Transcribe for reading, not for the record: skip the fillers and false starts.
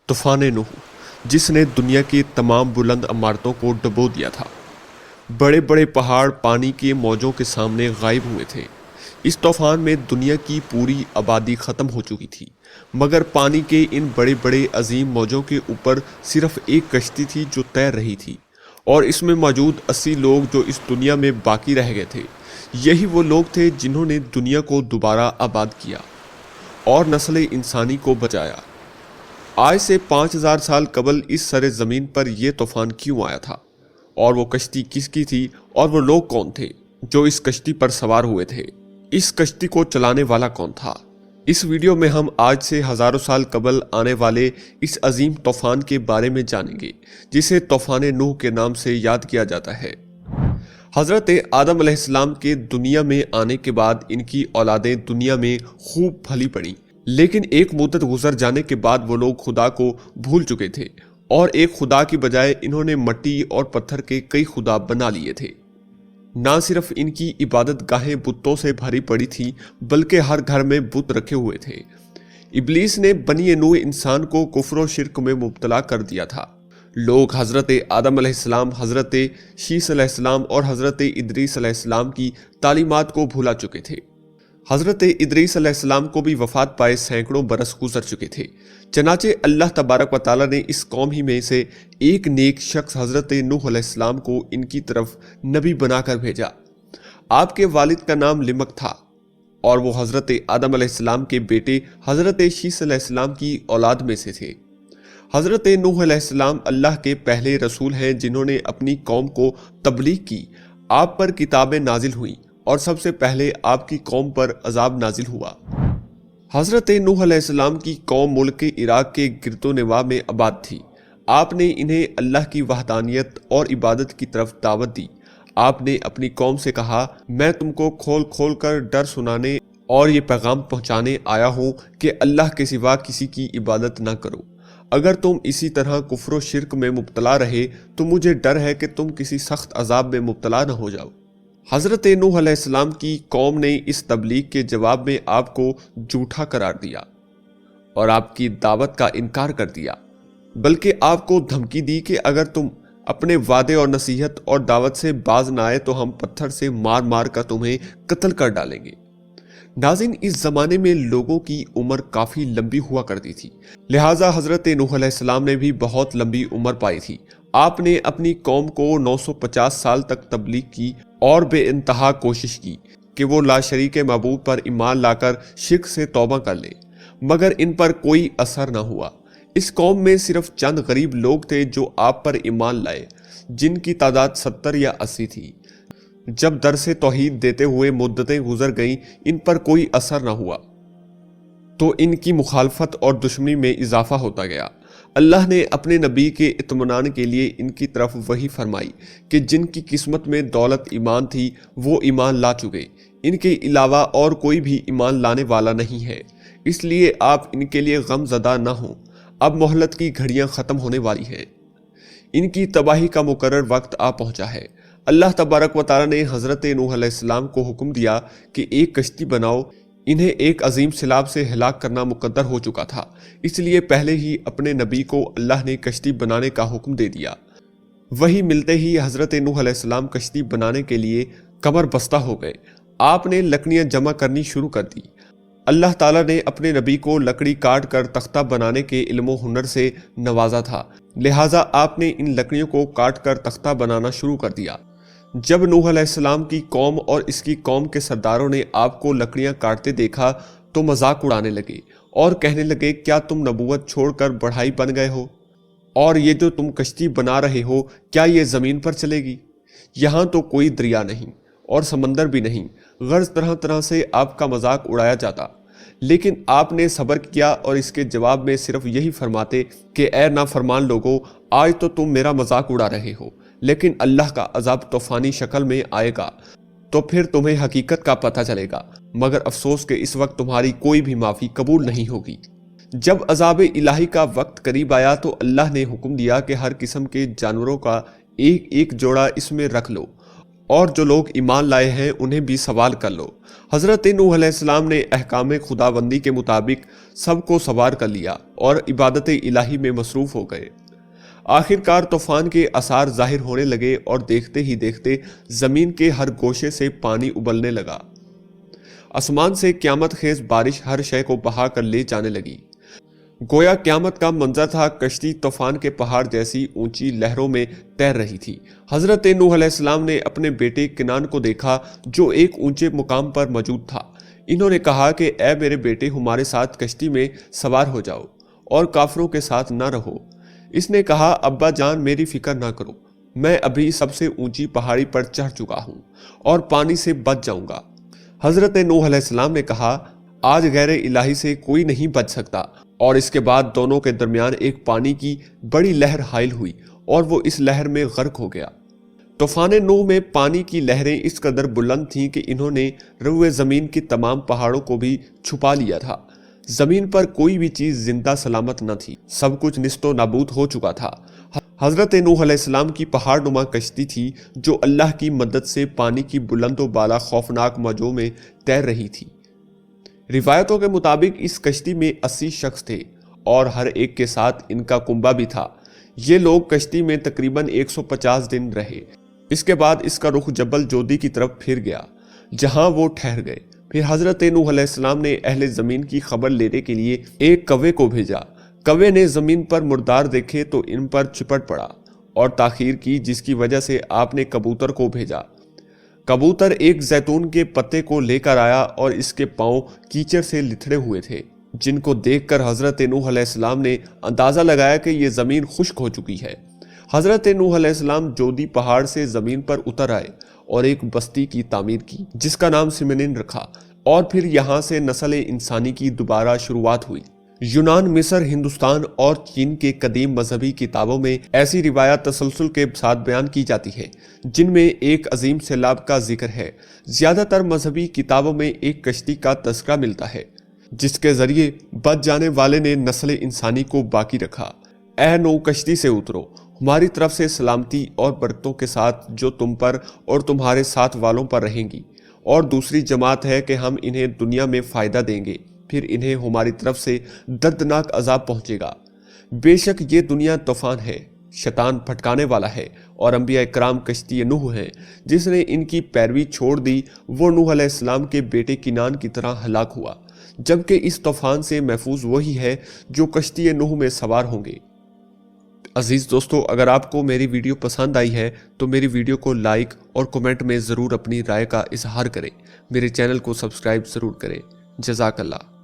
तूफान नूह जिसने दुनिया की तमाम बुलंद इमारतों को डुबो दिया था। बड़े बड़े पहाड़ पानी के मौजों के सामने गायब हुए थे। इस तूफान में दुनिया की पूरी आबादी ख़त्म हो चुकी थी, मगर पानी के इन बड़े बड़े अजीम मौजों के ऊपर सिर्फ एक कश्ती थी जो तैर रही थी, और इसमें मौजूद 80 लोग जो इस दुनिया में बाकी रह गए थे। यही वो लोग थे जिन्होंने दुनिया को दोबारा आबाद किया और नस्ल इंसानी को बचाया। आज से 5000 साल कबल इस सरे ज़मीन पर यह तूफान क्यों आया था, और वो कश्ती किसकी थी, और वो लोग कौन थे जो इस कश्ती पर सवार हुए थे। इस कश्ती को चलाने वाला कौन था। इस वीडियो में हम आज से हज़ारों साल कबल आने वाले इस अजीम तूफान के बारे में जानेंगे, जिसे तूफान नूह के नाम से याद किया जाता है। हज़रत आदम अलैहिस्सलाम के दुनिया में आने के बाद इनकी औलादें दुनिया में खूब फली पड़ी, लेकिन एक मुद्दत गुजर जाने के बाद वो लोग खुदा को भूल चुके थे और एक खुदा की बजाय इन्होंने मिट्टी और पत्थर के कई खुदा बना लिए थे। ना सिर्फ इनकी इबादत गाहें बुतों से भरी पड़ी थी, बल्कि हर घर में बुत रखे हुए थे। इब्लीस ने बनी नूह इंसान को कुफ्र और शिर्क में मुब्तला कर दिया था। लोग हज़रत आदम अलैहिस्सलाम, हज़रत शीस अलैहिस्सलाम और हज़रत इदरीस अलैहिस्सलाम की तालीमात को भुला चुके थे। हज़रत इदरीस अलैहिस्सलाम को भी वफ़ात पाए सैकड़ों बरस गुजर चुके थे। चनाचे अल्लाह तबारक व तआला ने इस कौम ही में से एक नेक शख्स हज़रत नूह अलैहिस्सलाम को इनकी तरफ नबी बनाकर भेजा। आपके वालिद का नाम लिमक था और वो हज़रत आदम अलैहिस्सलाम के बेटे हज़रत शीस अलैहिस्सलाम की औलाद में से थे। हज़रत नूह अलैहिस्सलाम अल्लाह के पहले रसूल हैं जिन्होंने अपनी कौम को तबलीग की। आप पर किताबें नाजिल हुई और सबसे पहले आपकी कौम पर अजाब नाजिल हुआ। हज़रत नूह अलैहिस्सलाम की कौम मुल्क इराक के गिरदोनवा में आबाद थी। आपने इन्हें अल्लाह की वहदानियत और इबादत की तरफ दावत दी। आपने अपनी कौम से कहा, मैं तुमको खोल खोल कर डर सुनाने और ये पैगाम पहुँचाने आया हूँ कि अल्लाह के सिवा किसी की इबादत ना करो। अगर तुम इसी तरह कुफ्र और शिर्क में मुब्तला रहे तो मुझे डर है कि तुम किसी सख्त अजाब में मुब्तला न हो जाओ। हज़रत नूह अलैहिस्सलाम की कौम ने इस तबलीग के जवाब में आपको झूठा करार दिया और आपकी दावत का इनकार कर दिया, बल्कि आपको धमकी दी कि अगर तुम अपने वादे और नसीहत और दावत से बाज न आए तो हम पत्थर से मार मार कर तुम्हें कत्ल कर डालेंगे। नाज़रीन, इस ज़माने में लोगों की उम्र काफ़ी लंबी हुआ करती थी, लिहाजा हज़रत नूह अलैहिस्सलाम ने भी बहुत लंबी उम्र पाई थी। आपने अपनी कौम को 950 साल तक तबलीग की और बेइंतहा कोशिश की कि वो लाशरीक मबूद पर ईमान लाकर शिर्क से तौबा कर ले, मगर इन पर कोई असर न हुआ। इस कौम में सिर्फ चंद गरीब लोग थे जो आप पर ईमान लाए, जिनकी तादाद 70 या 80 थी। जब दरसे तौहीद देते हुए मुद्दतें गुजर गईं, इन पर कोई असर न हुआ तो इनकी मुखालफत और दुश्मनी में इजाफा होता गया। अल्लाह ने अपने नबी के इत्मीनान के लिए इनकी तरफ वही फरमाई कि जिनकी किस्मत में दौलत ईमान थी वो ईमान ला चुके, इनके अलावा और कोई भी ईमान लाने वाला नहीं है, इसलिए आप इनके लिए गमज़दा न हों। अब मोहलत की घड़ियां ख़त्म होने वाली हैं। इनकी तबाही का मुकर्रर वक्त आ पहुँचा है। अल्लाह तबारक व तआला ने हज़रत नूह अलैहिस्सलाम को हुक्म दिया कि एक कश्ती बनाओ। इन्हें एक अजीम सैलाब से हिलाक करना मुकद्दर हो चुका था, इसलिए पहले ही अपने नबी को अल्लाह ने कश्ती बनाने का हुक्म दे दिया। वही मिलते ही हज़रत नूह अलैहिस्सलाम कश्ती बनाने के लिए कमर बस्ता हो गए। आपने लकड़ियाँ जमा करनी शुरू कर दी। अल्लाह ताला ने अपने नबी को लकड़ी काट कर तख्ता बनाने के इल्म हुनर से नवाजा था, लिहाजा आपने इन लकड़ियों को काट कर तख्ता बनाना शुरू कर दिया। जब नूह अलैहिस्सलाम की कौम और इसकी कौम के सरदारों ने आपको लकड़ियां काटते देखा तो मजाक उड़ाने लगे और कहने लगे, क्या तुम नबूवत छोड़कर बढ़ाई बन गए हो, और ये जो तुम कश्ती बना रहे हो क्या ये ज़मीन पर चलेगी? यहाँ तो कोई दरिया नहीं और समंदर भी नहीं। गर्ज तरह तरह से आपका मजाक उड़ाया जाता, लेकिन आपने सब्र किया और इसके जवाब में सिर्फ यही फरमाते कि ए नाफरमान लोगों, आज तो तुम मेरा मजाक उड़ा रहे हो, लेकिन अल्लाह का अजाब तूफानी शक्ल में आएगा तो फिर तुम्हें हकीकत का पता चलेगा, मगर अफसोस कि इस वक्त तुम्हारी कोई भी माफ़ी कबूल नहीं होगी। जब अजाब इलाही का वक्त करीब आया तो अल्लाह ने हुक्म दिया कि हर किस्म के जानवरों का एक एक जोड़ा इसमें रख लो اور جو لوگ ایمان لائے ہیں انہیں بھی سوار کر لو۔ حضرت نوح علیہ السلام نے احکام خداوندی کے مطابق سب کو سوار کر لیا اور عبادت الہی میں مصروف ہو گئے۔ آخر کار طوفان کے آثار ظاہر ہونے لگے اور دیکھتے ہی دیکھتے زمین کے ہر گوشے سے پانی ابلنے لگا۔ آسمان سے قیامت خیز بارش ہر شے کو بہا کر لے جانے لگی۔ گویا قیامت کا منظر تھا، کشتی طوفان کے پہاڑ جیسی اونچی لہروں میں تیر رہی تھی۔ حضرت نوح علیہ السلام نے اپنے بیٹے کنعان کو دیکھا جو ایک اونچے مقام پر موجود تھا۔ انہوں نے کہا کہ اے میرے بیٹے، ہمارے ساتھ کشتی میں سوار ہو جاؤ اور کافروں کے ساتھ نہ رہو۔ اس نے کہا ابا جان میری فکر نہ کرو، میں ابھی سب سے اونچی پہاڑی پر چڑھ چکا ہوں اور پانی سے بچ جاؤں گا۔ حضرت نوح علیہ السلام نے کہا آج غیر الہی سے کوئی نہیں بچ سکتا، اور اس کے بعد دونوں کے درمیان ایک پانی کی بڑی لہر حائل ہوئی اور وہ اس لہر میں غرق ہو گیا۔ طوفان نوح میں پانی کی لہریں اس قدر بلند تھیں کہ انہوں نے روئے زمین کی تمام پہاڑوں کو بھی چھپا لیا تھا۔ زمین پر کوئی بھی چیز زندہ سلامت نہ تھی، سب کچھ نیست و نابود ہو چکا تھا۔ حضرت نوح علیہ السلام کی پہاڑ نما کشتی تھی جو اللہ کی مدد سے پانی کی بلند و بالا خوفناک موجوں میں تیر رہی تھی۔ روایتوں کے مطابق اس کشتی میں 80 شخص تھے اور ہر ایک کے ساتھ ان کا کنبہ بھی تھا۔ یہ لوگ کشتی میں تقریباً 150 دن رہے۔ اس کے بعد اس کا رخ جبل جودی کی طرف پھر گیا جہاں وہ ٹھہر گئے۔ پھر حضرت نوح علیہ السلام نے اہل زمین کی خبر لینے کے لیے ایک کوے کو بھیجا۔ کوے نے زمین پر مردار دیکھے تو ان پر چپٹ پڑا اور تاخیر کی، جس کی وجہ سے آپ نے کبوتر کو بھیجا۔ کبوتر ایک زیتون کے پتے کو لے کر آیا اور اس کے پاؤں کیچڑ سے لتھڑے ہوئے تھے، جن کو دیکھ کر حضرت نوح علیہ السلام نے اندازہ لگایا کہ یہ زمین خشک ہو چکی ہے۔ حضرت نوح علیہ السلام جودی پہاڑ سے زمین پر اتر آئے اور ایک بستی کی تعمیر کی جس کا نام سمنین رکھا، اور پھر یہاں سے نسل انسانی کی دوبارہ شروعات ہوئی۔ یونان، مصر، ہندوستان اور چین کے قدیم مذہبی کتابوں میں ایسی روایات تسلسل کے ساتھ بیان کی جاتی ہے جن میں ایک عظیم سیلاب کا ذکر ہے۔ زیادہ تر مذہبی کتابوں میں ایک کشتی کا تذکرہ ملتا ہے جس کے ذریعے بچ جانے والے نے نسل انسانی کو باقی رکھا۔ اے نوح کشتی سے اترو، ہماری طرف سے سلامتی اور برکتوں کے ساتھ جو تم پر اور تمہارے ساتھ والوں پر رہیں گی، اور دوسری جماعت ہے کہ ہم انہیں دنیا میں فائدہ دیں گے، پھر انہیں ہماری طرف سے دردناک عذاب پہنچے گا۔ بے شک یہ دنیا طوفان ہے، شیطان بھٹکانے والا ہے، اور انبیاء کرام کشتی نوح ہیں۔ جس نے ان کی پیروی چھوڑ دی وہ نوح علیہ السلام کے بیٹے کنعان کی طرح ہلاک ہوا، جبکہ اس طوفان سے محفوظ وہی ہے جو کشتی نوح میں سوار ہوں گے۔ عزیز دوستو، اگر آپ کو میری ویڈیو پسند آئی ہے تو میری ویڈیو کو لائک اور کمنٹ میں ضرور اپنی رائے کا اظہار کریں۔ میرے چینل کو سبسکرائب ضرور کریں۔ جزاک اللہ۔